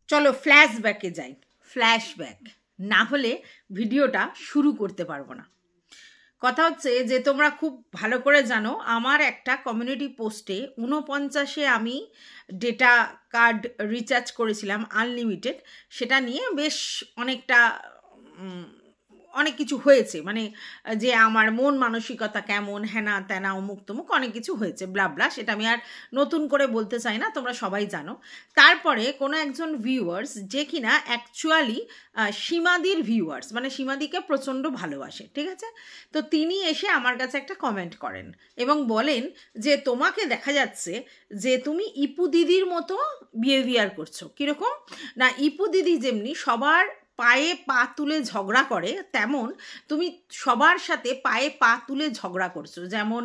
চলো ফ্ল্যাশব্যাকে যাই। ফ্ল্যাশব্যাক না হলে ভিডিওটা শুরু করতে পারবো না। কথা হচ্ছে যে তোমরা খুব ভালো করে জানো আমার একটা কমিউনিটি পোস্টে 49-এ আমি ডেটা কার্ড রিচার্জ করেছিলাম আনলিমিটেড। সেটা নিয়ে বেশ অনেক কিছু হয়েছে, মানে যে আমার মন মানসিকতা কেমন, হ্যানা ত্যানা অমুক তমুক অনেক কিছু হয়েছে, ব্লাবলা। সেটা আমি আর নতুন করে বলতে চাই না, তোমরা সবাই জানো। তারপরে কোনো একজন ভিউয়ার্স, যে কিনা অ্যাকচুয়ালি সীমাদির ভিউয়ার্স, মানে সীমাদিকে প্রচণ্ড ভালোবাসে, ঠিক আছে, তো তিনি এসে আমার কাছে একটা কমেন্ট করেন এবং বলেন যে তোমাকে দেখা যাচ্ছে যে তুমি ইপু দিদির মতো বিহেভিয়ার করছো। কীরকম না, ইপু দিদি যেমনি সবার পায়ে পা তুলে ঝগড়া করে, তেমন তুমি সবার সাথে পায়ে পা তুলে ঝগড়া করছো। যেমন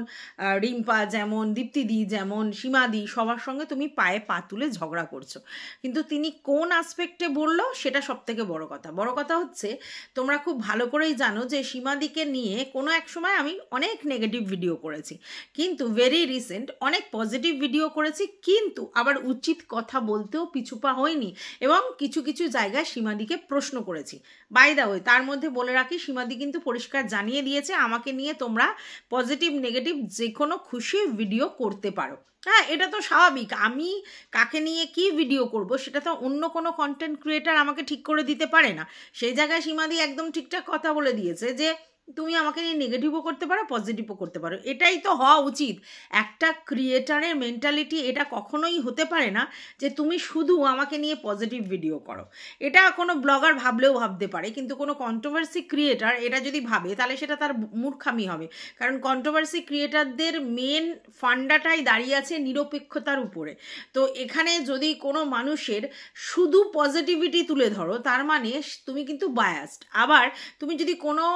রিম্পা, যেমন দীপ্তিদি, যেমন সীমাদি, সবার সঙ্গে তুমি পায়ে পা তুলে ঝগড়া করছো। কিন্তু তিনি কোন আসপেক্টে বললো সেটা সব থেকে বড় কথা। বড় কথা হচ্ছে তোমরা খুব ভালো করেই জানো যে সীমাদিকে নিয়ে কোনো এক সময় আমি অনেক নেগেটিভ ভিডিও করেছি, কিন্তু ভেরি রিসেন্ট অনেক পজিটিভ ভিডিও করেছি, কিন্তু আবার উচিত কথা বলতেও পিছুপা হয়নি এবং কিছু কিছু জায়গায় সীমাদিকে প্রশ্ন করেছি। বাই দ্য ওয়ে, তার মধ্যে বলে রাখি, সীমাদি কিন্তু পরিষ্কার জানিয়ে দিয়েছে আমাকে নিয়ে তোমরা পজিটিভ নেগেটিভ যে কোনো খুশি ভিডিও করতে পারো। হ্যাঁ, এটা তো স্বাভাবিক। আমি কাকে নিয়ে কি ভিডিও করব সেটা তো অন্য কোনো কন্টেন্ট ক্রিয়েটার আমাকে ঠিক করে দিতে পারে না। সেই জায়গায় সীমাদি একদম ঠিকঠাক কথা বলে দিয়েছে যে তুমি আমাকে নিয়ে নেগেটিভও করতে পারো, পজিটিভও করতে পারো। এটাই তো হওয়া উচিত। একটা ক্রিয়েটারের মেন্টালিটি এটা কখনোই হতে পারে না যে তুমি শুধু আমাকে নিয়ে পজিটিভ ভিডিও করো। এটা কোনো ব্লগার ভাবলেও ভাবতে পারে, কিন্তু কোনো কন্ট্রোভার্সি ক্রিয়েটার এটা যদি ভাবে তাহলে সেটা তার মূর্খামি হবে। কারণ কন্ট্রোভার্সি ক্রিয়েটারদের মেন ফান্ডাটাই দাঁড়িয়ে আছে নিরপেক্ষতার উপরে। তো এখানে যদি কোনো মানুষের শুধু পজিটিভিটি তুলে ধরো, তার মানে তুমি কিন্তু বায়াসড। আবার তুমি যদি কোনো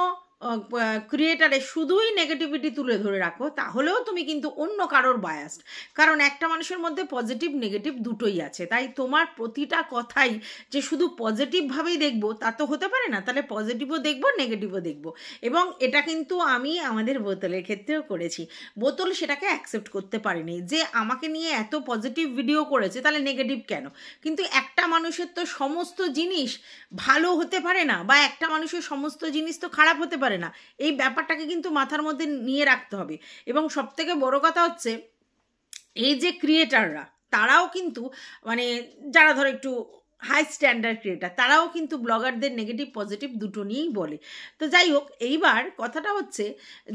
ক্রিয়েটারে শুধুই নেগেটিভিটি তুলে ধরে রাখো, তাহলেও তুমি কিন্তু অন্য কারোর বায়াসড। কারণ একটা মানুষের মধ্যে পজিটিভ নেগেটিভ দুটোই আছে। তাই তোমার প্রতিটা কথাই যে শুধু পজিটিভভাবেই দেখবো তা তো হতে পারে না। তাহলে পজিটিভও দেখবো, নেগেটিভও দেখবো। এবং এটা কিন্তু আমি আমাদের বোতলের ক্ষেত্রেও করেছি। বোতল সেটাকে অ্যাকসেপ্ট করতে পারেনি যে আমাকে নিয়ে এত পজিটিভ ভিডিও করেছে, তাহলে নেগেটিভ কেন? কিন্তু একটা মানুষের তো সমস্ত জিনিস ভালো হতে পারে না, বা একটা মানুষের সমস্ত জিনিস তো খারাপ হতে পারে না। এই ব্যাপারটাকে কিন্তু মাথার মধ্যে নিয়ে রাখতে হবে। এবং সবথেকে বড় কথা হচ্ছে এই যে ক্রিয়েটাররা, তারাও কিন্তু মানে যারা ধরো একটু হাই স্ট্যান্ডার্ড ক্রিয়েটার, তারাও কিন্তু ব্লগারদের নেগেটিভ পজিটিভ দুটো নিয়েই বলে। তো যাই হোক, এইবার কথাটা হচ্ছে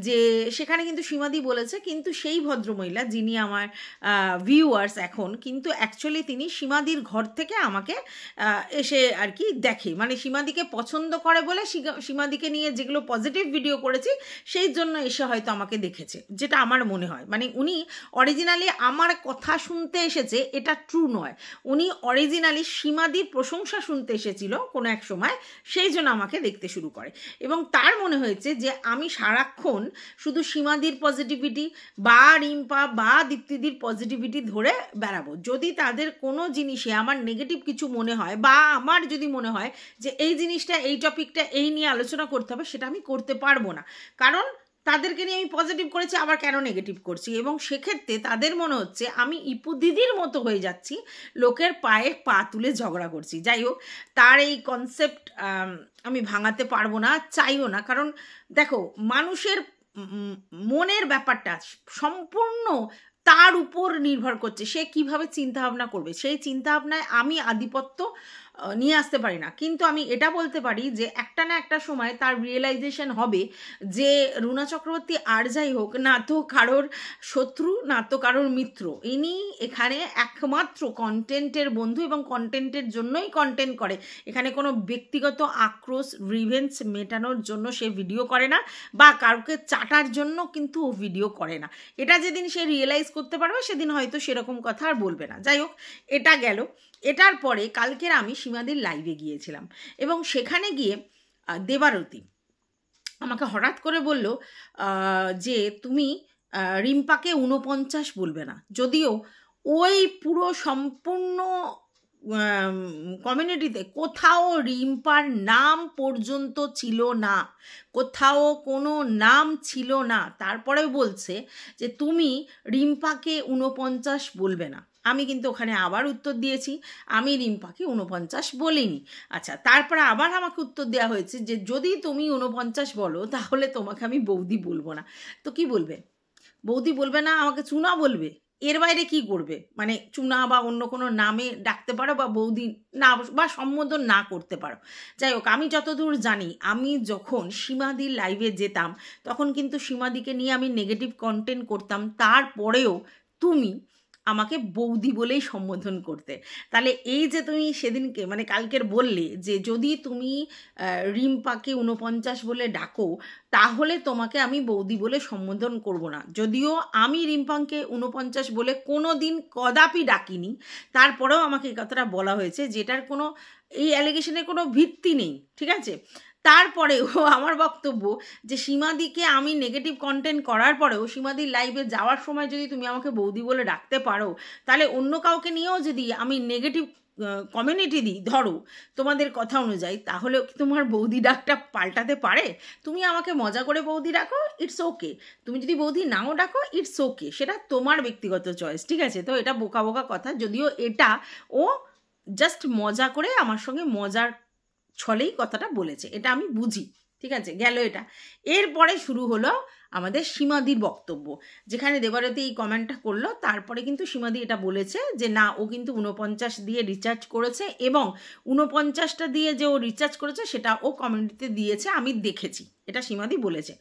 যে সেখানে কিন্তু সীমাদি বলেছে, কিন্তু সেই ভদ্রমহিলা যিনি আমার ভিউয়ার্স এখন, কিন্তু অ্যাকচুয়ালি তিনি সীমাদির ঘর থেকে আমাকে এসে আর কি দেখে, মানে সীমাদিকে পছন্দ করে বলে সীমাদিকে নিয়ে যেগুলো পজিটিভ ভিডিও করেছি সেই জন্য এসে হয়তো আমাকে দেখেছে, যেটা আমার মনে হয়। মানে উনি অরিজিনালি আমার কথা শুনতে এসেছে এটা ট্রু নয়, উনি অরিজিনালি সীমাদির প্রশংসা শুনতে এসেছিল কোনো এক সময়, সেই জন্য আমাকে দেখতে শুরু করে। এবং তার মনে হয়েছে যে আমি সারাক্ষণ শুধু সীমাদির পজিটিভিটি বা রিম্পা বা দীপ্তিদির পজিটিভিটি ধরে বেড়াবো। যদি তাদের কোনো জিনিসে আমার নেগেটিভ কিছু মনে হয়, বা আমার যদি মনে হয় যে এই জিনিসটা, এই টপিকটা এই নিয়ে আলোচনা করতে হবে, সেটা আমি করতে পারবো না। কারণ তাদেরকে নিয়ে আমি পজিটিভ করেছি, আবার কেন নেগেটিভ করছি? এবং সেক্ষেত্রে তাদের মনে হচ্ছে আমি ইপু দিদির মতো হয়ে যাচ্ছি, লোকের পায়ে পা তুলে ঝগড়া করছি। যাই হোক, তার এই কনসেপ্ট আমি ভাঙাতে পারবো না, চাইও না। কারণ দেখো, মানুষের মনের ব্যাপারটা সম্পূর্ণ তার উপর নির্ভর করছে, সে কিভাবে চিন্তাভাবনা করবে। সেই চিন্তাভাবনায় আমি আধিপত্য নিয়ে আসতে পারি না, কিন্তু আমি এটা বলতে পারি যে একটা না একটা সময় তার রিয়েলাইজেশন হবে যে রুনা চক্রবর্তী আর যাই হোক না তো কারোর শত্রু, না তো কারোর মিত্র, ইনি এখানে একমাত্র কন্টেন্টের বন্ধু এবং কন্টেন্টের জন্যই কন্টেন্ট করে। এখানে কোনো ব্যক্তিগত আক্রোশ, রিভেঞ্জ মেটানোর জন্য সে ভিডিও করে না, বা কাউকে চাটার জন্য কিন্তু ও ভিডিও করে না। এটা যেদিন সে রিয়েলাইজ করতে পারবে সেদিন হয়তো সেরকম কথা আর বলবে না। যাই হোক, এটা গেল। এটার পরে কালকের আমি সীমাদির লাইভে গিয়েছিলাম এবং সেখানে গিয়ে দেবারতী আমাকে হঠাৎ করে বলল যে তুমি রিম্পাকে 49 বলবে না। যদিও ওই পুরো সম্পূর্ণ কমিউনিটিতে কোথাও রিম্পার নাম পর্যন্ত ছিল না, কোথাও কোনো নাম ছিল না। তারপরে বলছে যে তুমি রিম্পাকে 49 বলবে না। আমি কিন্তু ওখানে আবার উত্তর দিয়েছি আমি রিম্পাকে 49 বলিনি। আচ্ছা, তারপরে আবার আমাকে উত্তর দেওয়া হয়েছে যে যদি তুমি 49 বলো তাহলে তোমাকে আমি বৌদি বলবো না। তো কি বলবে? বৌদি বলবে না, আমাকে চুনা বলবে? এর বাইরে কি করবে? মানে চুনা বা অন্য কোনো নামে ডাকতে পারো বা বৌদি না বা সম্বোধন না করতে পারো। যাই হোক, আমি যতদূর জানি, আমি যখন সীমাদির লাইভে যেতাম তখন কিন্তু সীমাদিকে নিয়ে আমি নেগেটিভ কন্টেন্ট করতাম, তারপরেও তুমি আমাকে বৌদি বলেই সম্বোধন করতে। তাহলে এই যে তুমি সেদিনকে মানে কালকের বললে যে যদি তুমি রিম্পাকে 49 বলে ডাকো তাহলে তোমাকে আমি বৌদি বলে সম্বোধন করব না। যদিও আমি রিম্পাকে 49 বলে কোনো দিন কদাপি ডাকিনি, তারপরেও আমাকে এই কথাটা বলা হয়েছে, যেটার কোনো এই অ্যালিগেশনের কোনো ভিত্তি নেই, ঠিক আছে? তারপরেও আমার বক্তব্য যে সীমাদিকে আমি নেগেটিভ কন্টেন্ট করার পরেও সীমাদির লাইভে যাওয়ার সময় যদি তুমি আমাকে বৌদি বলে ডাকতে পারো, তাহলে অন্য কাউকে নিয়েও যদি আমি নেগেটিভ কমিউনিটি দিই, ধরো তোমাদের কথা অনুযায়ী, তাহলেও কি তোমার বৌদি ডাকটা পাল্টাতে পারে? তুমি আমাকে মজা করে বৌদি ডাকো, ইটস ওকে। তুমি যদি বৌদি নাও ডাকো, ইটস ওকে, সেটা তোমার ব্যক্তিগত চয়েস, ঠিক আছে? তো এটা বোকা বোকা কথা, যদিও এটা ও জাস্ট মজা করে আমার সঙ্গে মজার ছলেই কথাটা বলেছে, এটা আমি বুঝি, ঠিক আছে? গেল এটা। এরপরে শুরু হলো আমাদের সীমাদির বক্তব্য, যেখানে দেবারতী এই কমেন্টটা করলো। তারপরে কিন্তু সীমাদি এটা বলেছে যে না, ও কিন্তু 49 দিয়ে রিচার্জ করেছে এবং 49টা দিয়ে যে ও রিচার্জ করেছে সেটা ও কমেন্টিতে দিয়েছে, আমি দেখেছি, এটা সীমাদি বলেছে।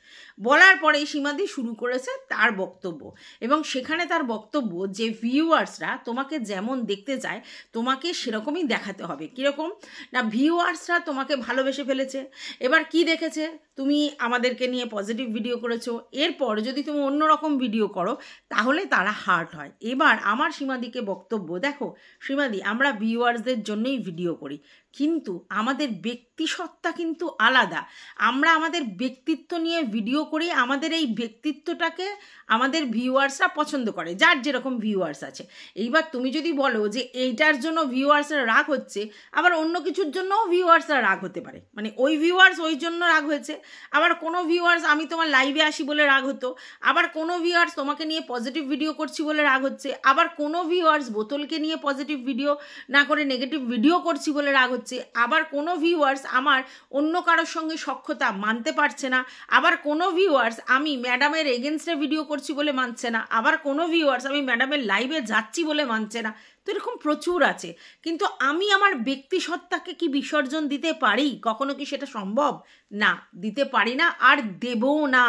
বলার পরে সীমাদি শুরু করেছে তার বক্তব্য, এবং সেখানে তার বক্তব্য যে ভিউয়ার্সরা তোমাকে যেমন দেখতে চায় তোমাকে সেরকমই দেখাতে হবে। কীরকম না, ভিউয়ার্সরা তোমাকে ভালোবেসে ফেলেছে, এবার কি দেখেছে, তুমি আমাদেরকে নিয়ে পজিটিভ ভিডিও করেছো, এরপর যদি তুমি অন্যরকম ভিডিও করো তাহলে তারা হার্ট হয়। এবার আমার সীমাদিকে বক্তব্য, দেখো সীমাদি, আমরা ভিউয়ার্সদের জন্যই ভিডিও করি, কিন্তু আমাদের ব্যক্তিসত্তা কিন্তু আলাদা। আমরা আমাদের ব্যক্তিত্ব নিয়ে ভিডিও করি, আমাদের এই ব্যক্তিত্বটাকে আমাদের ভিউয়ার্সরা পছন্দ করে, যার যেরকম ভিউয়ার্স আছে। এইবার তুমি যদি বলো যে এইটার জন্য ভিউয়ার্সরা রাগ হচ্ছে, আবার অন্য কিছুর জন্যও ভিউয়ার্সরা রাগ হতে পারে, মানে ওই ভিউয়ার্স ওই জন্য রাগ হয়েছে, আবার কোনো ভিউয়ার্স আমি তোমার লাইভে আসি বলে রাগ হতো, আবার কোনো ভিউয়ার্স তোমাকে নিয়ে পজিটিভ ভিডিও করছি বলে রাগ হচ্ছে, আবার কোনো ভিউয়ার্স বোতলকে নিয়ে পজিটিভ ভিডিও না করে নেগেটিভ ভিডিও করছি বলে রাগ হচ্ছে, আবার কোনো ভিউয়ার্স আমার অন্য কারোর সঙ্গে সখ্যতা মানতে পারছে না, আবার কোনো ভিউয়ার্স আমি ম্যাডামের এগেনস্টে ভিডিও করছি বলে মানছে না, আবার কোনো ভিউয়ার্স আমি ম্যাডামের লাইভে যাচ্ছি বলে মানছে না। তো এরকম প্রচুর আছে, কিন্তু আমি আমার ব্যক্তিসত্তাকে কি বিসর্জন দিতে পারি? কখনো কি সেটা সম্ভব? না, দিতে পারি না, আর দেবও না।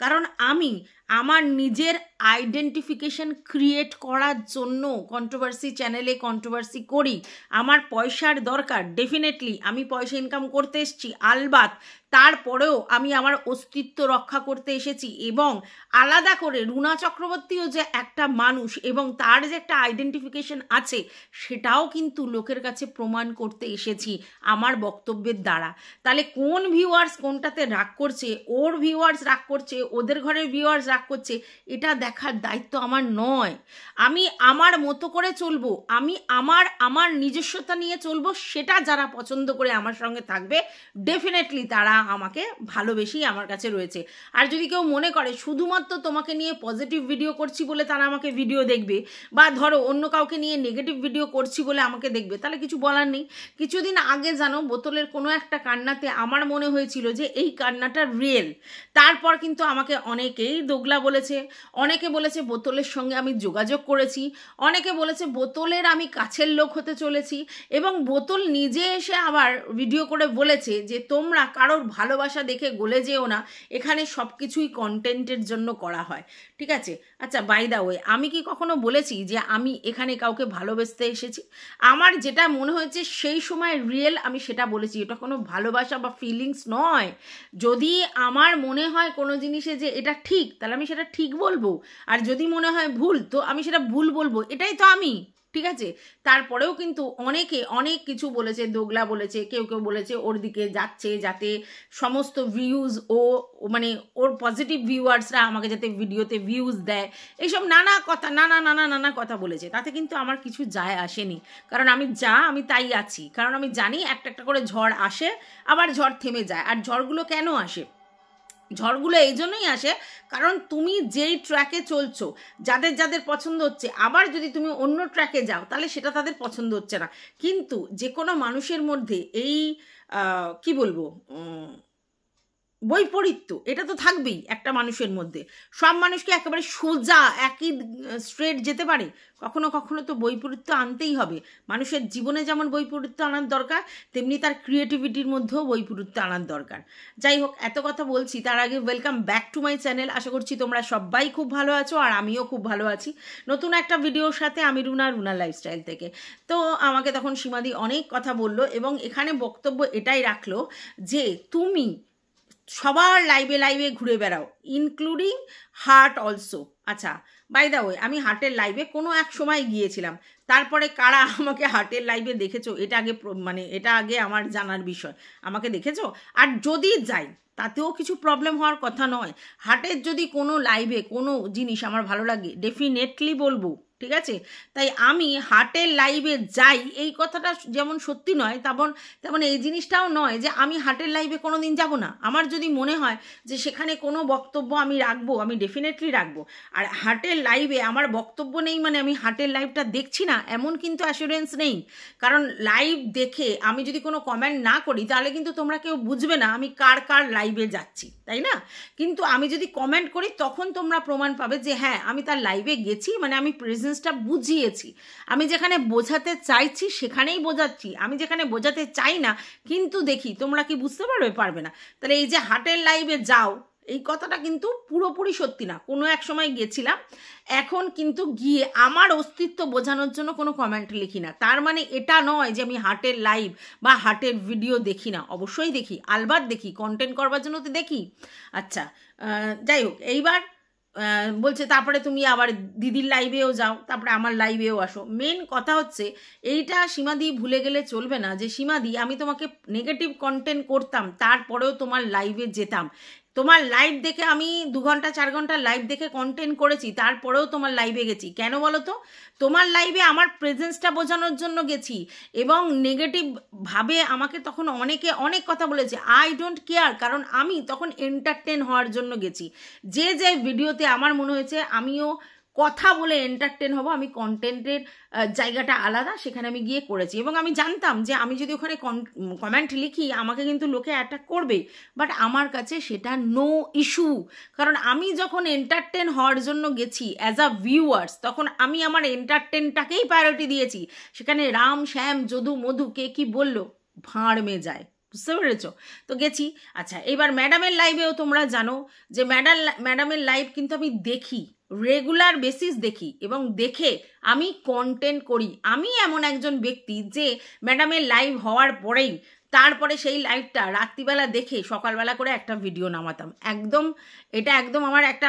কারণ আমি আমার নিজের আইডেন্টিফিকেশন ক্রিয়েট করার জন্য কন্ট্রোভার্সি চ্যানেলে কন্ট্রোভার্সি করি। আমার পয়সার দরকার, ডেফিনেটলি আমি পয়সা ইনকাম করতে এসেছি, আলবাত, তারপরেও আমি আমার অস্তিত্ব রক্ষা করতে এসেছি। এবং আলাদা করে রুনা চক্রবর্তীও যে একটা মানুষ এবং তার যে একটা আইডেন্টিফিকেশন আছে, সেটাও কিন্তু লোকের কাছে প্রমাণ করতে এসেছি আমার বক্তব্যের দ্বারা। তাহলে কোন ভিউয়ার্স কোনটাতে রাগ করছে, ওর ভিউয়ার্স রাগ করছে, ওদের ঘরের ভিউয়ার্স রাগ করছে, এটা দেখার দায়িত্ব আমার নয়। আমি আমার মতো করে চলবো, আমি আমার নিজস্বতা নিয়ে চলবো, সেটা যারা পছন্দ করে আমার সঙ্গে থাকবে ডেফিনেটলি তারা আমাকে ভালোবেসেই আমার কাছে রয়েছে। আর যদি কেউ মনে করে শুধুমাত্র তোমাকে নিয়ে পজিটিভ ভিডিও করছি বলে তারা আমাকে ভিডিও দেখবে, বা ধরো অন্য কাউকে নিয়ে নেগেটিভ ভিডিও করছি বলে আমাকে দেখবে, তাহলে কিছু বলার নেই। কিছুদিন আগে জানো বোতলের কোনো একটা কান্নাতে আমার মনে হয়েছিল যে এই কান্নাটা রিয়েল, তারপর কিন্তু আমাকে অনেকেই দোগলা বলেছে, অনেকে বলেছে বোতলের সঙ্গে আমি যোগাযোগ করেছি, অনেকে বলেছে বোতলের আমি কাছের লোক হতে চলেছি, এবং বোতল নিজে এসে আবার ভিডিও করে বলেছে যে তোমরা কারোর ভালোবাসা দেখে গলে যেও না, এখানে সব কিছুই কন্টেন্টের জন্য করা হয়, ঠিক আছে? আচ্ছা, বাই দা ওয়ে, আমি কি কখনো বলেছি যে আমি এখানে কাউকে ভালোবাসতে এসেছি? আমার যেটা মনে হয়েছে সেই সময় রিয়েল, আমি সেটা বলেছি, এটা কোনো ভালোবাসা বা ফিলিংস নয়। যদি আমার মনে হয় কোনো জিনিসে যে এটা ঠিক, তাহলে আমি সেটা ঠিক বলবো, আর যদি মনে হয় ভুল, তো আমি সেটা ভুল বলবো, এটাই তো আমি, ঠিক আছে? তারপরেও কিন্তু অনেকে অনেক কিছু বলেছে, দোগলা বলেছে, কেউ কেউ বলেছে ওর দিকে যাচ্ছে যাতে সমস্ত ভিউজ ও মানে ওর পজিটিভ ভিউয়ার্সরা আমাকে যাতে ভিডিওতে ভিউজ দেয়, এইসব নানা কথা নানা কথা বলেছে। তাতে কিন্তু আমার কিছু যায় আসেনি, কারণ আমি তাই আছি, কারণ আমি জানি একটা একটা করে ঝড় আসে, আবার ঝড় থেমে যায়। আর ঝড়গুলো কেন আসে? ঝড়গুলো এই জন্যই আসে কারণ তুমি যেই ট্র্যাকে চলছো, যাদের যাদের পছন্দ হচ্ছে, আবার যদি তুমি অন্য ট্র্যাকে যাও তাহলে সেটা তাদের পছন্দ হচ্ছে না। কিন্তু যে কোনো মানুষের মধ্যে এই কি বলবো বৈপরীত্য এটা তো থাকবেই একটা মানুষের মধ্যে। সব মানুষকে একেবারে সোজা একই স্ট্রেট যেতে পারে? কখনো কখনো তো বৈপরীত্য আনতেই হবে। মানুষের জীবনে যেমন বৈপরীত্য আনার দরকার, তেমনি তার ক্রিয়েটিভিটির মধ্যেও বৈপরীত্য আনার দরকার। যাই হোক, এত কথা বলছি তার আগে welcome back to my channel. আশা করছি তোমরা সবাই খুব ভালো আছো, আর আমিও খুব ভালো আছি। নতুন একটা ভিডিওর সাথে আমি রুনা লাইফস্টাইল থেকে। তো আমাকে তখন সীমাদি অনেক কথা বললো এবং এখানে বক্তব্য এটাই রাখলো যে তুমি সবার লাইভে ঘুরে বেড়াও, ইনক্লুডিং হার্ট অলসো। আচ্ছা, বাই দ্য ওয়ে, আমি হার্টের লাইভে কোনো এক সময় গিয়েছিলাম। তারপরে কারা আমাকে হার্টের লাইভে দেখেছো এটা আগে আমার জানার বিষয়। আমাকে দেখেছো? আর যদি যাই তাতেও কিছু প্রবলেম হওয়ার কথা নয়। হার্টের যদি কোনো লাইভে কোনো জিনিস আমার ভালো লাগে ডেফিনেটলি বলবো, ঠিক আছে? তাই আমি হার্টের লাইভে যাই এই কথাটা যেমন সত্যি নয়, তেমন এই জিনিসটাও নয় যে আমি হার্টের লাইভে কোনো দিন যাবো না। আমার যদি মনে হয় যে সেখানে কোনো বক্তব্য আমি রাখবো, আমি ডেফিনেটলি রাখবো। আর হার্টের লাইভে আমার বক্তব্য নেই মানে আমি হার্টের লাইভটা দেখছি না এমন কিন্তু অ্যাসুরেন্স নেই। কারণ লাইভ দেখে আমি যদি কোনো কমেন্ট না করি তাহলে কিন্তু তোমরা কেউ বুঝবে না আমি কার লাইভে যাচ্ছি, তাই না? কিন্তু আমি যদি কমেন্ট করি তখন তোমরা প্রমাণ পাবে যে হ্যাঁ আমি তার লাইভে গেছি, মানে আমি প্রেজেন্সটা বুঝিয়েছি। আমি যেখানে বোঝাতে চাইছি সেখানেই বোঝাচ্ছি, আমি যেখানে বোঝাতে চাই না কিন্তু দেখি তোমরা কি বুঝতে পারবে না। তাহলে এই যে হার্টের লাইভে যাও এই কথাটা কিন্তু পুরোপুরি সত্যি না। কোনো এক সময় গেছিলাম, এখন কিন্তু গিয়ে আমার অস্তিত্ব বোঝানোর জন্য কোনো কমেন্ট লিখি না। তার মানে এটা নয় যে আমি হার্টের লাইভ বা হার্টের ভিডিও দেখি না, অবশ্যই দেখি, আলবাত দেখি, কন্টেন্ট করবার জন্য তো দেখি। আচ্ছা, যাই হোক, এইবার বলছে তারপরে তুমি আবার দিদির লাইভেও যাও, তারপরে আমার লাইভেও আসো। মেন কথা হচ্ছে এইটা সীমাদি ভুলে গেলে চলবে না যে সীমাদি আমি তোমাকে নেগেটিভ কন্টেন্ট করতাম তারপরেও তোমার লাইভে যেতাম। তোমার লাইভ দেখে আমি 2 ঘন্টা 4 ঘন্টা লাইভ দেখে কন্টেন্ট করেছি, তারপরেও তোমার লাইভে গেছি। কেন বলো তো? তোমার লাইভে আমার প্রেজেন্সটা বোঝানোর জন্য গেছি এবং নেগেটিভভাবে আমাকে তখন অনেকে অনেক কথা বলেছে। আই ডোন্ট কেয়ার, কারণ আমি তখন এন্টারটেন হওয়ার জন্য গেছি। যে ভিডিওতে আমার মনে হয়েছে আমিও কথা বলে এন্টারটেন হব, আমি কন্টেন্টের জায়গাটা আলাদা, সেখানে আমি গিয়ে করেছি। এবং আমি জানতাম যে আমি যদি ওখানে কমেন্ট লিখি আমাকে কিন্তু লোকে অ্যাটাক করবে, বাট আমার কাছে সেটা নো ইস্যু। কারণ আমি যখন এন্টারটেন হওয়ার জন্য গেছি অ্যাজ আ ভিউয়ার্স, তখন আমি আমার এন্টারটেনটাকেই প্রায়োরিটি দিয়েছি। সেখানে রাম শ্যাম যদু মধু কে কি বললো ভাঁড় মে যায়, বুঝতে পেরেছ? তো গেছি। আচ্ছা, এবার ম্যাডামের লাইভেও তোমরা জানো যে ম্যাডামের লাইভ কিন্তু আমি দেখি, রেগুলার বেসিস দেখি এবং দেখে আমি কন্টেন্ট করি। আমি এমন একজন ব্যক্তি যে ম্যাডামের লাইভ হওয়ার পরেই তারপরে সেই লাইভটা রাত্রিবেলা দেখে সকালবেলা করে একটা ভিডিও নামাতাম। এটা একদম আমার একটা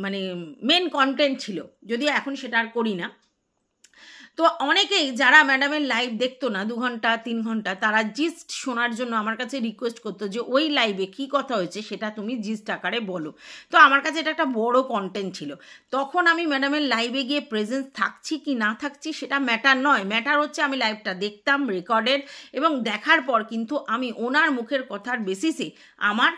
মানে মেন কন্টেন্ট ছিল, যদিও এখন সেটা আর করি না। তো অনেকেই যারা ম্যাডামের লাইভ দেখতো না 2 ঘন্টা 3 ঘন্টা, তারা জিস্ট শোনার জন্য আমার কাছে রিকোয়েস্ট করতো যে ওই লাইভে কী কথা হয়েছে সেটা তুমি জিস্ট আকারে বলো। তো আমার কাছে এটা একটা বড় কন্টেন্ট ছিল। তখন আমি ম্যাডামের লাইভে গিয়ে প্রেজেন্স থাকছি কি না থাকছি সেটা ম্যাটার নয়, ম্যাটার হচ্ছে আমি লাইভটা দেখতাম রেকর্ডেড, এবং দেখার পর কিন্তু আমি ওনার মুখের কথার বেসিসে আমার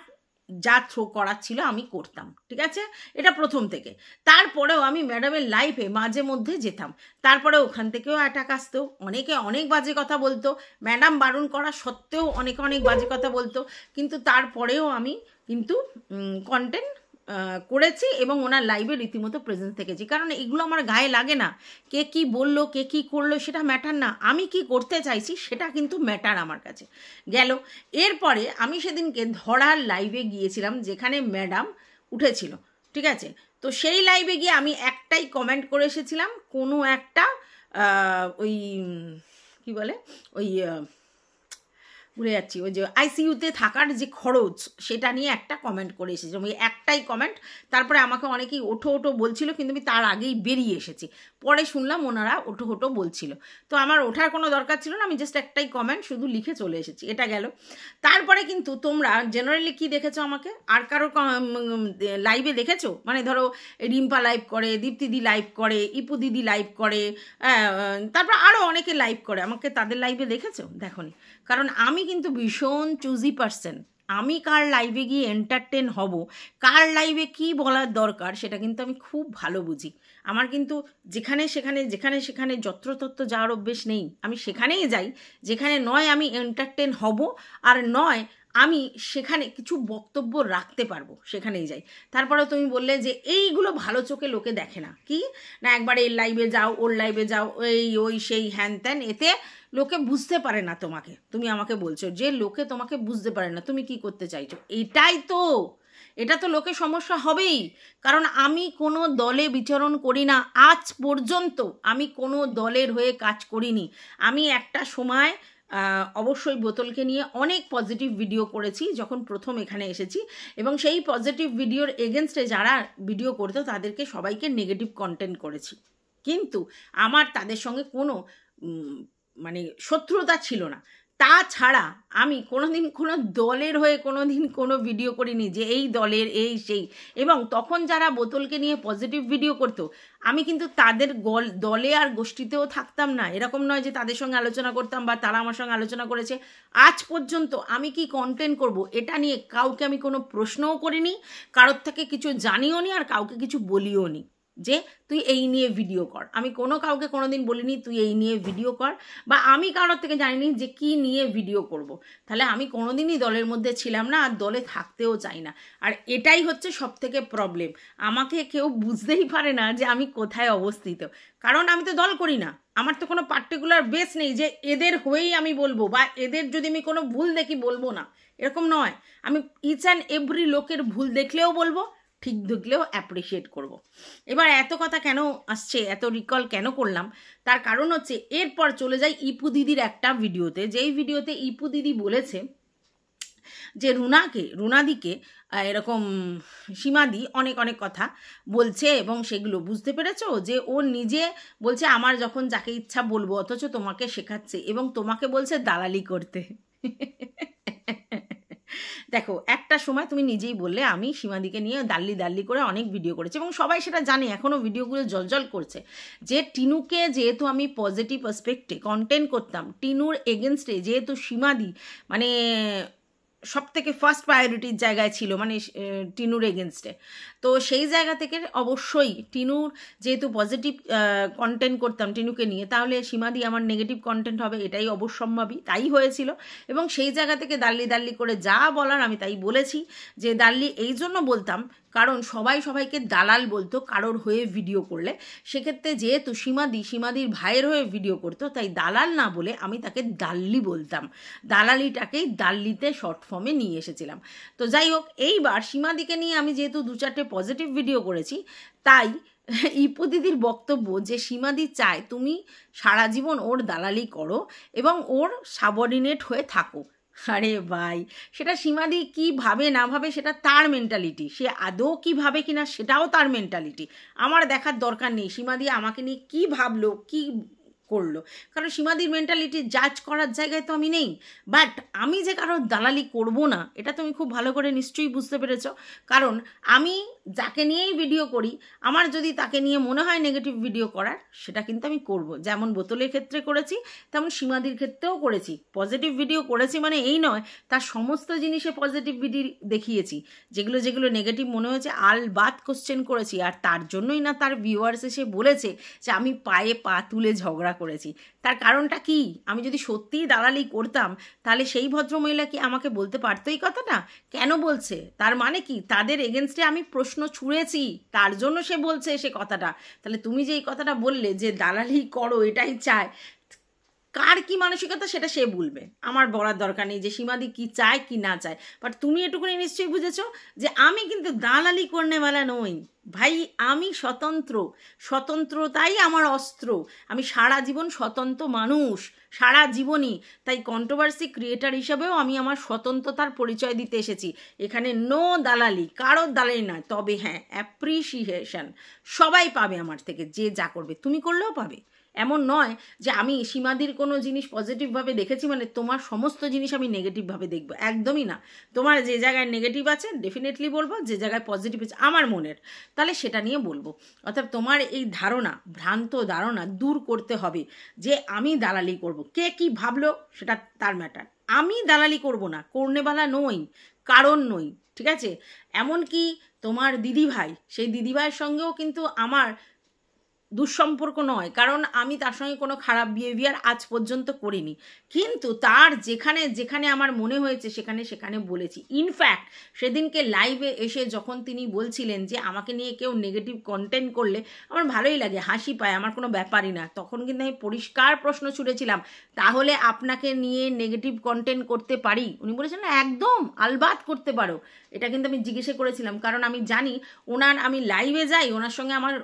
যা থ্রো করার ছিল আমি করতাম, ঠিক আছে? এটা প্রথম থেকে। তারপরেও আমি ম্যাডামের লাইফে মাঝে মধ্যে যেতাম, তারপরে ওখান থেকেও অ্যাটাক আসতো, অনেকে অনেক বাজে কথা বলতো, ম্যাডাম বারণ করা সত্ত্বেও অনেক বাজে কথা বলতো, কিন্তু তারপরেও আমি কিন্তু কন্টেন্ট করেছি এবং ওনার লাইভে রীতিমতো প্রেজেন্স থেকেছি। কারণ এগুলো আমার গায়ে লাগে না, কে কি বললো কে কি করলো সেটা ম্যাটার না, আমি কি করতে চাইছি সেটা কিন্তু ম্যাটার আমার কাছে। গেল, এরপরে আমি সেদিনকে ধরার লাইভে গিয়েছিলাম যেখানে ম্যাডাম উঠেছিল, ঠিক আছে? তো সেই লাইভে গিয়ে আমি একটাই কমেন্ট করে এসেছিলাম, কোনো একটা ওই কি বলে ওই ভুলে যাচ্ছি, ওই যে আইসিইউতে থাকার যে খরচ সেটা নিয়ে একটা কমেন্ট করে এসেছি, ওই একটাই কমেন্ট। তারপরে আমাকে অনেকেই ওঠো বলছিল, কিন্তু আমি তার আগেই বেরিয়ে এসেছি। পরে শুনলাম ওনারা ওঠো বলছিল, তো আমার ওঠার কোনো দরকার ছিল না, আমি জাস্ট একটাই কমেন্ট শুধু লিখে চলে এসেছি, এটা গেল। তারপরে কিন্তু তোমরা জেনারেলি কি দেখেছো আমাকে, আর কারো লাইভে দেখেছো? মানে ধরো রিম্পা লাইভ করে, দীপ্তিদি লাইভ করে, ইপু দিদি লাইভ করে, তারপর আরও অনেকে লাইভ করে, আমাকে তাদের লাইভে দেখেছো? দেখোনি। কারণ আমি কিন্তু ভীষণ চুজি পার্সন, আমি কার লাইভে গিয়ে এন্টারটেন হব, কার লাইভে কি বলার দরকার সেটা কিন্তু আমি খুব ভালো বুঝি। আমার কিন্তু যেখানে সেখানে যত্রতত্র যাওয়ার অভ্যেস নেই। আমি সেখানেই যাই যেখানে নয় আমি এন্টারটেন হব, আর নয় আমি সেখানে কিছু বক্তব্য রাখতে পারবো, সেখানেই যাই। তারপরে তুমি বললে যে এইগুলো ভালো চোখে লোকে দেখে না, কি না একবার এর লাইভে যাও, ওর লাইভে যাও, ওই সেই হ্যান ত্যান, এতে লোকে বুঝতে পারে না তোমাকে। তুমি আমাকে বলছো যে লোকে তোমাকে বুঝতে পারে না, তুমি কি করতে চাইছো? এটা তো লোকে সমস্যা হবেই, কারণ আমি কোনো দলে বিচরণ করি না। আজ পর্যন্ত আমি কোনো দলের হয়ে কাজ করিনি। আমি একটা সময় অবশ্যই বোতলকে নিয়ে অনেক পজিটিভ ভিডিও করেছি যখন প্রথম এখানে এসেছি, এবং সেই পজিটিভ ভিডিওর এগেনস্টে যারা ভিডিও করতো তাদেরকে সবাইকে নেগেটিভ কন্টেন্ট করেছি। কিন্তু আমার তাদের সঙ্গে কোনো মানে শত্রুতা ছিল না। তাছাড়া আমি কোনোদিন কোনো দলের হয়ে কোনোদিন কোনো ভিডিও করিনি যে এই দলের এই সেই। এবং তখন যারা বোতলকে নিয়ে পজিটিভ ভিডিও করতো, আমি কিন্তু তাদের দলে আর গোষ্ঠীতেও থাকতাম না। এরকম নয় যে তাদের সঙ্গে আলোচনা করতাম বা তারা আমার সঙ্গে আলোচনা করেছে। আজ পর্যন্ত আমি কি কন্টেন্ট করব এটা নিয়ে কাউকে আমি কোনো প্রশ্নও করিনি, কারোর থেকে কিছু জানিও নি, আর কাউকে কিছু বলিও নি যে তুই এই নিয়ে ভিডিও কর। আমি কাউকে কোনোদিন বলিনি তুই এই নিয়ে ভিডিও কর, বা আমি কারোর থেকে জানিনি যে কি নিয়ে ভিডিও করব। তাহলে আমি কোনোদিনই দলের মধ্যে ছিলাম না, আর দলে থাকতেও চাই না। আর এটাই হচ্ছে সব থেকে প্রবলেম, আমাকে কেউ বুঝতেই পারে না যে আমি কোথায় অবস্থিত, কারণ আমি তো দল করি না। আমার তো কোনো পার্টিকুলার বেস নেই যে এদের হয়েই আমি বলবো, বা এদের যদি আমি কোনো ভুল দেখি বলবো না, এরকম নয়। আমি ইচ অ্যান্ড এভরি লোকের ভুল দেখলেও বলবো, ঠিক দেখলেও অ্যাপ্রিসিয়েট করব। এবার এত কথা কেন আসছে, এত রিকল কেন করলাম, তার কারণ হচ্ছে এরপর চলে যাই ইপু দিদির একটা ভিডিওতে, যেই ভিডিওতে ইপু দিদি বলেছে যে রুনাদিকে এরকম সীমাদি অনেক অনেক কথা বলছে, এবং সেগুলো বুঝতে পেরেছো যে ও নিজে বলছে আমার যখন যাকে ইচ্ছা বলবো, অথচ তোমাকে শেখাচ্ছে এবং তোমাকে বলছে দালালি করতে। দেখো, একটা সময় তুমি নিজেই বললে আমি সীমাদিকে নিয়ে দাল্লি করে অনেক ভিডিও করেছি, এবং সবাই সেটা জানে, এখনও ভিডিওগুলো জলজল করছে, যে টিনুকে যেহেতু আমি পজিটিভ অ্যাসপেক্টে কন্টেন্ট করতাম, টিনুর এগেনস্টে যেহেতু সীমাদি মানে সব থেকে ফার্স্ট প্রায়োরিটির জায়গায় ছিল, মানে টিনুর এগেনস্টে, তো সেই জায়গা থেকে অবশ্যই টিনুর যেহেতু পজিটিভ কন্টেন্ট করতাম টিনুকে নিয়ে, তাহলে সীমাদি আমার নেগেটিভ কন্টেন্ট হবে, এটাই অবশ্যম্ভাবী, তাই হয়েছিল। এবং সেই জায়গা থেকে দাল্লি করে যা বলার আমি তাই বলেছি, যে দাল্লি এই জন্য বলতাম কারণ সবাই সবাইকে দালাল বলতো কারোর হয়ে ভিডিও করলে। সেক্ষেত্রে যেহেতু সীমাদির ভাইয়ের হয়ে ভিডিও করতো, তাই দালাল না বলে আমি তাকে দাল্লি বলতাম, দালালিটাকেই দাল্লিতে শর্ট ফর্মে নিয়ে এসেছিলাম। তো যাই হোক, এইবার সীমাদিকে নিয়ে আমি যেহেতু 2-4টে পজিটিভ ভিডিও করেছি, তাই ইপু দিদির বক্তব্য যে সীমাদি চায় তুমি সারা জীবন ওর দালালি করো এবং ওর সাবঅর্ডিনেট হয়ে থাকো। আরে ভাই, সেটা সীমাদি কি ভাবে না ভাবে সেটা তার মেন্টালিটি, সে আদৌ কি ভাবে কিনা সেটাও তার মেন্টালিটি, আমার দেখার দরকার নেই সীমাদি আমাকে নিয়ে কি ভাবলো কি করলো, কারণ সীমাদির মেন্টালিটি জাজ করার জায়গায় তো আমি নেই। বাট আমি যে কারোর দালালি করব না, এটা তুমি খুব ভালো করে নিশ্চয়ই বুঝতে পেরেছ, কারণ আমি যাকে নিয়েই ভিডিও করি, আমার যদি তাকে নিয়ে মনে হয় নেগেটিভ ভিডিও করার, সেটা কিন্তু আমি করব। যেমন বোতলের ক্ষেত্রে করেছি, তেমন সীমাদির ক্ষেত্রেও করেছি। পজিটিভ ভিডিও করেছি মানে এই নয় তার সমস্ত জিনিসে পজিটিভ ভিডিও দেখিয়েছি, যেগুলো নেগেটিভ মনে হয়েছে আলবাত কোশ্চেন করেছি, আর তার জন্যই না তার ভিউয়ার্স এসে বলেছে যে আমি পায়ে পা তুলে ঝগড়া করেছি। তার কারণটা কি, আমি যদি সত্যিই দালালি করতাম তাহলে সেই ভদ্রমহিলা কি আমাকে বলতে পারতো এই কথাটা? কেন বলছে? তার মানে কি তাদের এগেনস্টে আমি প্রশ্ন ছুঁড়েছি, তার জন্য সে বলছে সে কথাটা। তাহলে তুমি যে এই কথাটা বললে যে দালালি করো এটাই চায়, কার কি মানসিকতা সেটা সে বলবে, আমার বলার দরকার নেই যে সীমাদি কি চায় কি না চায়। বাট তুমি এটুকুনি নিশ্চয়ই বুঝেছো যে আমি কিন্তু দালালি করনেওয়ালা নই ভাই, আমি স্বতন্ত্রতাই আমার অস্ত্র। আমি সারা জীবন স্বতন্ত্র মানুষ, সারা জীবনই। তাই কন্ট্রোভার্সি ক্রিয়েটার হিসাবেও আমি আমার স্বতন্ত্রতার পরিচয় দিতে এসেছি। এখানে নো দালালি, কারোর দালালি নয়, তবে হ্যাঁ অ্যাপ্রিসিয়েশন সবাই পাবে আমার থেকে, যে যা করবে তুমি করলেও পাবে। এমন নয় যে আমি সীমাদির কোনো জিনিস পজিটিভভাবে দেখেছি মানে তোমার সমস্ত জিনিস আমি নেগেটিভভাবে দেখব, একদমই না। তোমার যে জায়গায় নেগেটিভ আছে ডেফিনেটলি বলবো, যে জায়গায় পজিটিভ আছে আমার মনের, তাহলে সেটা নিয়ে বলবো। অর্থাৎ তোমার এই ধারণা, ভ্রান্ত ধারণা দূর করতে হবে যে আমি দালালি করব। কে কি ভাবলো সেটা তার ম্যাটার, আমি দালালি করব না, করনেওয়ালা নই। কারণ নই, ঠিক আছে? এমনকি তোমার দিদিভাই, সেই দিদিভাইয়ের সঙ্গেও কিন্তু আমার দুঃসম্পর্ক নয়, কারণ আমি তার সঙ্গে কোনো খারাপ বিহেভিয়ার আজ পর্যন্ত করিনি, কিন্তু তার যেখানে যেখানে আমার মনে হয়েছে সেখানে সেখানে বলেছি। ইনফ্যাক্ট সেদিনকে লাইভে এসে যখন তিনি বলছিলেন যে আমাকে নিয়ে কেউ নেগেটিভ কন্টেন্ট করলে আমার ভালোই লাগে, হাসি পায়, আমার কোনো ব্যাপারই না, তখন কিন্তু আমি পরিষ্কার প্রশ্ন ছুড়েছিলাম, তাহলে আপনাকে নিয়ে নেগেটিভ কন্টেন্ট করতে পারি? উনি বলেছেন একদম আলবাত করতে পারো। এটা কিন্তু আমি জিজ্ঞেসে করেছিলাম, কারণ আমি জানি ওনার, আমি লাইভে যাই, ওনার সঙ্গে আমার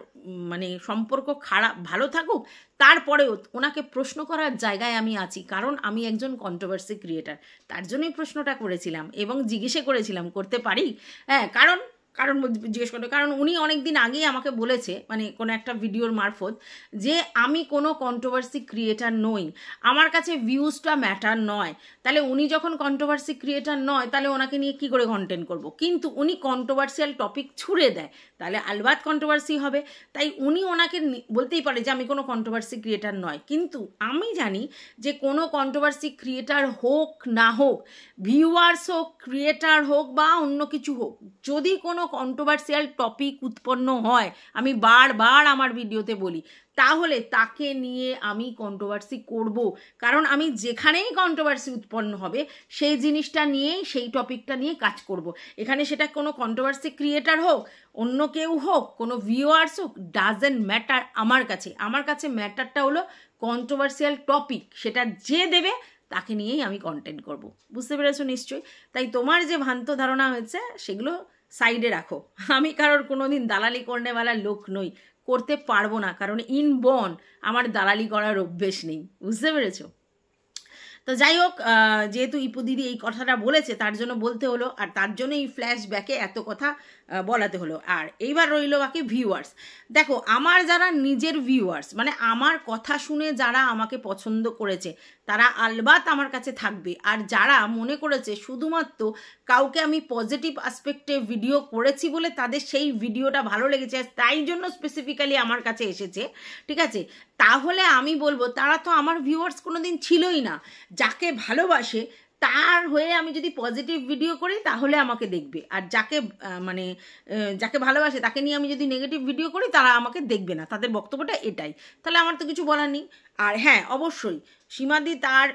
মানে সম্পর্ক খারাপ ভালো থাকুক, তারপরেও ওনাকে প্রশ্ন করার জায়গায় আমি আছি, কারণ আমি একজন কন্ট্রোভার্সি ক্রিয়েটার। তার জন্যই প্রশ্নটা করেছিলাম এবং জিজ্ঞেসে করেছিলাম করতে পারি। হ্যাঁ, কারণ কারণ জিজ্ঞেস করতে, কারণ উনি অনেক দিন আগেই আমাকে বলেছে, মানে কোনো একটা ভিডিওর মারফত, যে আমি কোনো কন্ট্রোভার্সি ক্রিয়েটার নই, আমার কাছে ভিউজটা ম্যাটার নয়। তাহলে উনি যখন কন্ট্রোভার্সি ক্রিয়েটার নয়, তাহলে ওনাকে নিয়ে কী করে কন্টেন্ট করব? কিন্তু উনি কন্ট্রোভার্সিয়াল টপিক ছুড়ে দেয়, তাহলে আলবাত কন্ট্রোভার্সি হবে। তাই উনি ওনাকে বলতেই পারে যে আমি কোনো কন্ট্রোভার্সি ক্রিয়েটার নয়, কিন্তু আমি জানি যে কোনো কন্ট্রোভার্সি ক্রিয়েটার হোক না হোক, ভিউয়ার্স হোক, ক্রিয়েটার হোক বা অন্য কিছু হোক, যদি কোনো কন্ট্রোভার্সিয়াল টপিক উৎপন্ন হয়, আমি বারবার আমার ভিডিওতে বলি, তাহলে তাকে নিয়ে আমি কন্ট্রোভার্সি করব, কারণ আমি যেখানেই কন্ট্রোভার্সি উৎপন্ন হবে সেই জিনিসটা নিয়েই, সেই টপিকটা নিয়ে কাজ করব। এখানে সেটা কোনো কন্ট্রোভার্সি ক্রিয়েটার হোক, অন্য কেউ হোক, কোনো ভিউয়ার্স হোক, ডাজেন্ট ম্যাটার আমার কাছে। আমার কাছে ম্যাটারটা হলো কন্ট্রোভার্সিয়াল টপিক, সেটা যে দেবে তাকে নিয়েই আমি কন্টেন্ট করব। বুঝতে পেরেছো নিশ্চয়ই? তাই তোমার যে ভ্রান্ত ধারণা হয়েছে সেগুলো সাইডে রাখো। আমি কারোর কোনো দিন দালালি করনেওয়ালা লোক নই, করতে পারবো না, কারণ ইনবর্ন আমার দালালি করার অভ্যেস নেই। বুঝতে পেরেছো? তো যাই হোক, যেহেতু ইপু দিদি এই কথাটা বলেছে তার জন্য বলতে হলো, আর তার জন্য এই ফ্ল্যাশব্যাকে এত কথা বলাতে হলো। আর এইবার রইল বাকি ভিউয়ার্স। দেখো, আমার যারা নিজের ভিউয়ার্স, মানে আমার কথা শুনে যারা আমাকে পছন্দ করেছে, তারা আলবাত আমার কাছে থাকবে। আর যারা মনে করেছে শুধুমাত্র কাউকে আমি পজিটিভ আসপেক্টে ভিডিও করেছি বলে তাদের সেই ভিডিওটা ভালো লেগেছে, তাই জন্য স্পেসিফিক্যালি আমার কাছে এসেছে, ঠিক আছে, তাহলে আমি বলবো তারা তো আমার ভিউয়ার্স কোনো দিন ছিলই না। যাকে ভালোবাসে তার হয়ে আমি যদি পজিটিভ ভিডিও করি তাহলে আমাকে দেখবে, আর যাকে মানে যাকে ভালোবাসে তাকে নিয়ে আমি যদি নেগেটিভ ভিডিও করি তারা আমাকে দেখবে না। তাদের বক্তব্যটা এটাই, তাহলে আমার তো কিছু বলার নেই। আর হ্যাঁ, অবশ্যই সীমাদি তার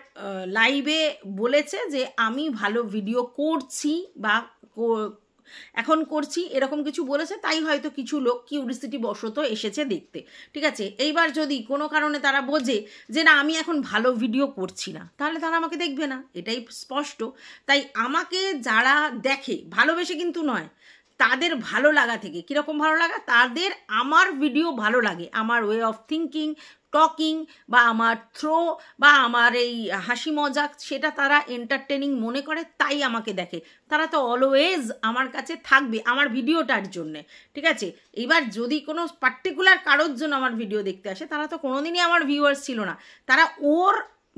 লাইভে বলেছে যে আমি ভালো ভিডিও করছি বা এখন করছি, এরকম কিছু বলেছে, তাই হয়তো কিছু লোক কিউরিসিটি বশত এসেছে দেখতে, ঠিক আছে। এইবার যদি কোনো কারণে তারা বোঝে যে না আমি এখন ভালো ভিডিও করছি না, তাহলে তারা আমাকে দেখবে না, এটাই স্পষ্ট। তাই আমাকে যারা দেখে, ভালোবেসে কিন্তু নয়, তাদের ভালো লাগা থেকে, কীরকম ভালো লাগা, তাদের আমার ভিডিও ভালো লাগে, আমার ওয়ে অফ থিঙ্কিং, টকিং বা আমার থ্রো বা আমার এই হাসি মজাক, সেটা তারা এন্টারটেনিং মনে করে, তাই আমাকে দেখে। তারা তো অলওয়েজ আমার কাছে থাকবে আমার ভিডিওটার জন্যে, ঠিক আছে। এবার যদি কোনো পার্টিকুলার কারোর জন্য আমার ভিডিও দেখতে আসে, তারা তো কোনোদিনই আমার ভিউয়ার্স ছিল না, তারা ওর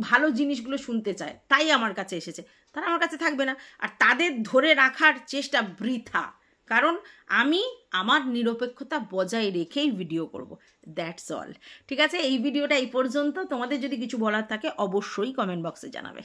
ভালো জিনিসগুলো শুনতে চায়, তাই আমার কাছে এসেছে, তারা আমার কাছে থাকবে না। আর তাদের ধরে রাখার চেষ্টা বৃথা, কারণ আমি আমার নিরপেক্ষতা বজায় রেখেই ভিডিও করব, দ্যাটস অল। ঠিক আছে, এই ভিডিওটা এই পর্যন্ত। তোমাদের যদি কিছু বলার থাকে অবশ্যই কমেন্ট বক্সে জানাবে।